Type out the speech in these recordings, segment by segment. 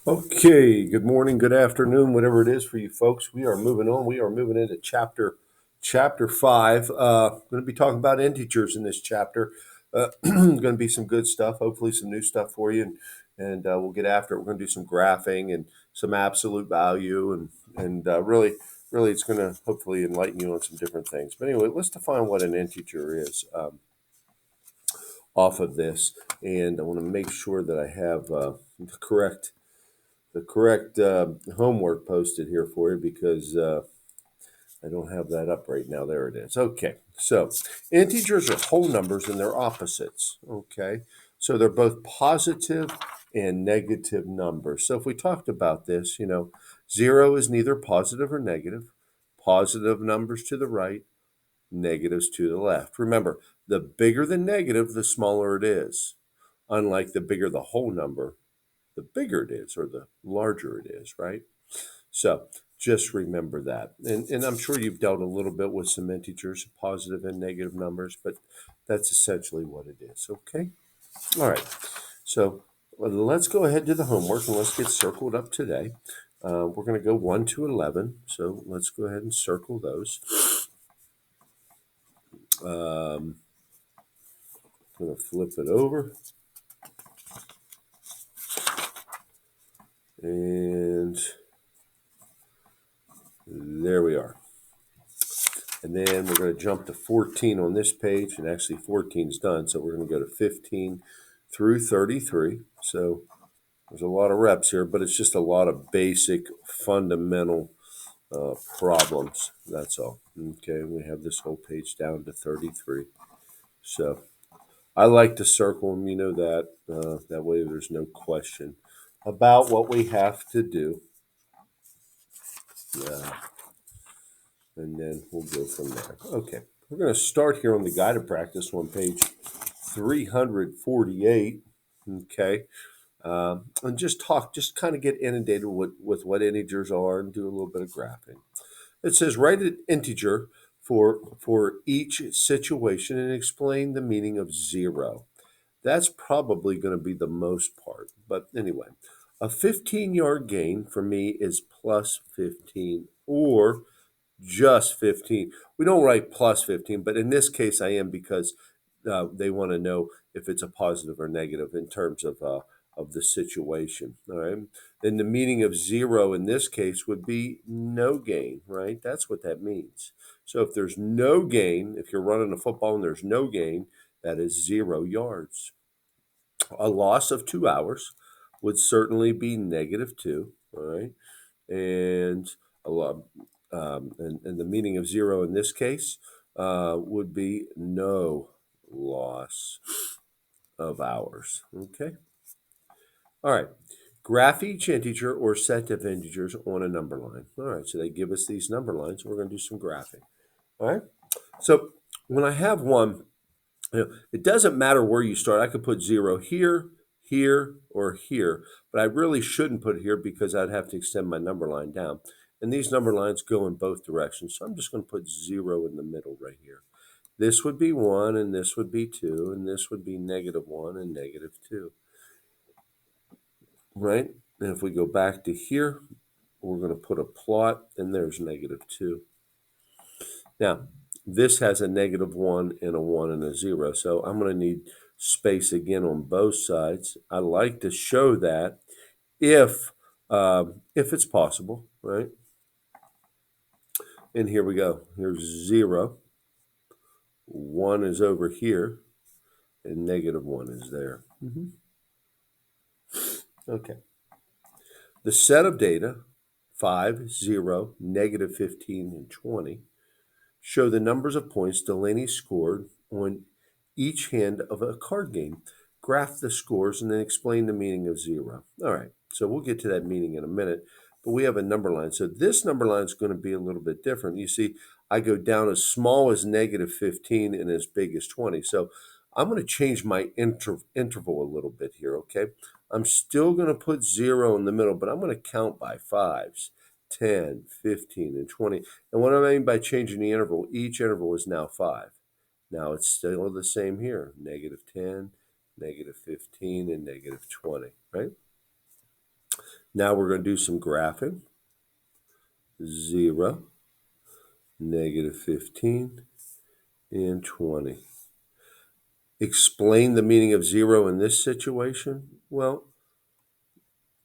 Okay, good morning, good afternoon, whatever it is for you folks. We are moving on. We are moving into chapter 5. Going to be talking about integers in this chapter. Going to be some good stuff, hopefully some new stuff for you, and we'll get after it. We're going to do some graphing and some absolute value, and really, it's going to hopefully enlighten you on some different things. But anyway, let's define what an integer is off of this, and I want to make sure that I have the correct homework posted here for you because I don't have that up right now. There it is. Okay, so integers are whole numbers and they're opposites. Okay, so they're both positive and negative numbers. So if we talked about this, 0 is neither positive or negative. Positive numbers to the right, negatives to the left. Remember, the bigger the negative, the smaller it is. Unlike the bigger the whole number, the bigger it is or the larger it is, right? So just remember that. And I'm sure you've dealt a little bit with some integers, positive and negative numbers, but that's essentially what it is, okay? All right, so let's go ahead to the homework and let's get circled up today. We're going to go 1 to 11, so let's go ahead and circle those. I'm going to flip it over. And there we are. And then we're going to jump to 14 on this page, and actually 14 is done, so we're going to go to 15 through 33. So there's a lot of reps here, but it's just a lot of basic, fundamental problems. That's all. Okay, we have this whole page down to 33. So I like to circle them, you know that. That way there's no question about what we have to do. And then we'll go from there. Okay, we're going to start here on the guided practice on page 348. Okay, and just kind of get inundated with what integers are and do a little bit of graphing. It says write an integer for each situation and explain the meaning of 0. That's probably going to be the most part. But anyway, a 15-yard gain for me is plus 15 or just 15. We don't write plus 15, but in this case I am because they want to know if it's a positive or negative in terms of the situation. All right. Then the meaning of 0 in this case would be no gain, right? That's what that means. So if there's no gain, if you're running a football and there's no gain, that is 0 yards. A loss of 2 hours would certainly be -2. All right. And a lot, and the meaning of 0 in this case would be no loss of hours. Okay. All right. Graph each integer or set of integers on a number line. All right. So they give us these number lines. We're going to do some graphing. All right. So when I have one, it doesn't matter where you start. I could put 0 here, here, or here, but I really shouldn't put it here because I'd have to extend my number line down. And these number lines go in both directions. So I'm just going to put 0 in the middle right here. This would be 1, and this would be 2, and this would be -1 and -2. Right? And if we go back to here, we're going to put a plot, and there's -2. Now, this has a -1 and a 1 and a 0, so I'm going to need space again on both sides. I like to show that if it's possible, right? And here we go. Here's 0. 1 is over here, and -1 is there. Okay. The set of data, 5, 0, -15, and 20, show the numbers of points Delaney scored on each hand of a card game. Graph the scores and then explain the meaning of 0. All right, so we'll get to that meaning in a minute, but we have a number line. So this number line is going to be a little bit different. You see, I go down as small as -15 and as big as 20. So I'm going to change my interval a little bit here, okay? I'm still going to put 0 in the middle, but I'm going to count by 5s. 10, 15, and 20. And what I mean by changing the interval, each interval is now 5. Now it's still the same here, -10, -15, and -20, right? Now we're going to do some graphing. 0, -15, and 20. Explain the meaning of 0 in this situation. Well,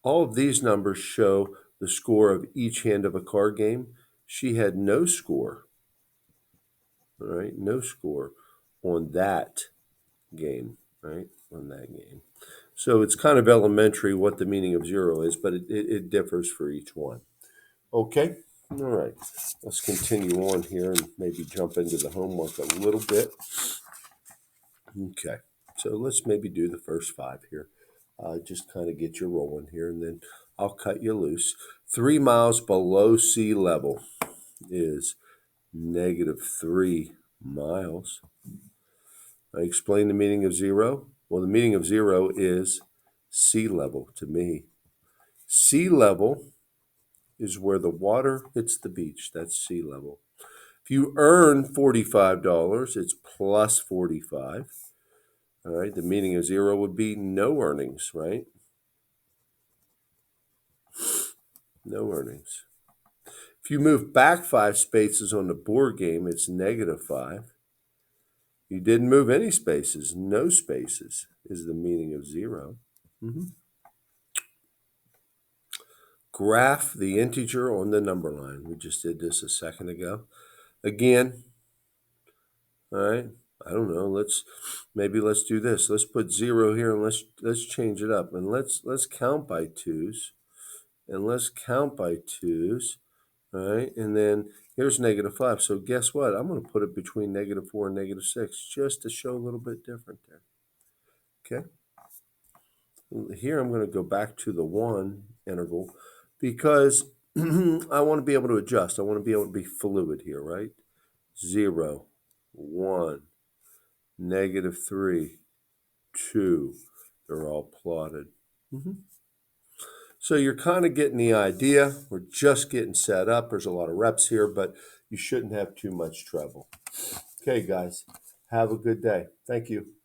all of these numbers show the score of each hand of a card game. She had no score, all right, no score on that game, right, on that game. So it's kind of elementary what the meaning of 0 is, but it differs for each one. Okay, all right, let's continue on here and maybe jump into the homework a little bit. Okay, so let's maybe do the first 5 here. Just kind of get you rolling here, and then I'll cut you loose. 3 miles below sea level is -3 miles. I explain the meaning of 0. Well, the meaning of 0 is sea level to me. Sea level is where the water hits the beach. That's sea level. If you earn $45, it's plus 45. All right, the meaning of 0 would be no earnings, right? No earnings. If you move back 5 spaces on the board game, it's -5. You didn't move any spaces. No spaces is the meaning of 0. Graph the integer on the number line. We just did this a second ago. Again, all right, I don't know. Let's do this. Let's put 0 here and let's change it up. And let's count by 2s. And let's count by 2s. All right, and then here's -5. So guess what? I'm going to put it between -4 and -6 just to show a little bit different there. Okay. Here I'm going to go back to the 1 interval because I want to be able to adjust. I want to be able to be fluid here, right? 0, 1, -3, 2. They're all plotted. So you're kind of getting the idea. We're just getting set up. There's a lot of reps here, but you shouldn't have too much trouble. Okay, guys, have a good day. Thank you.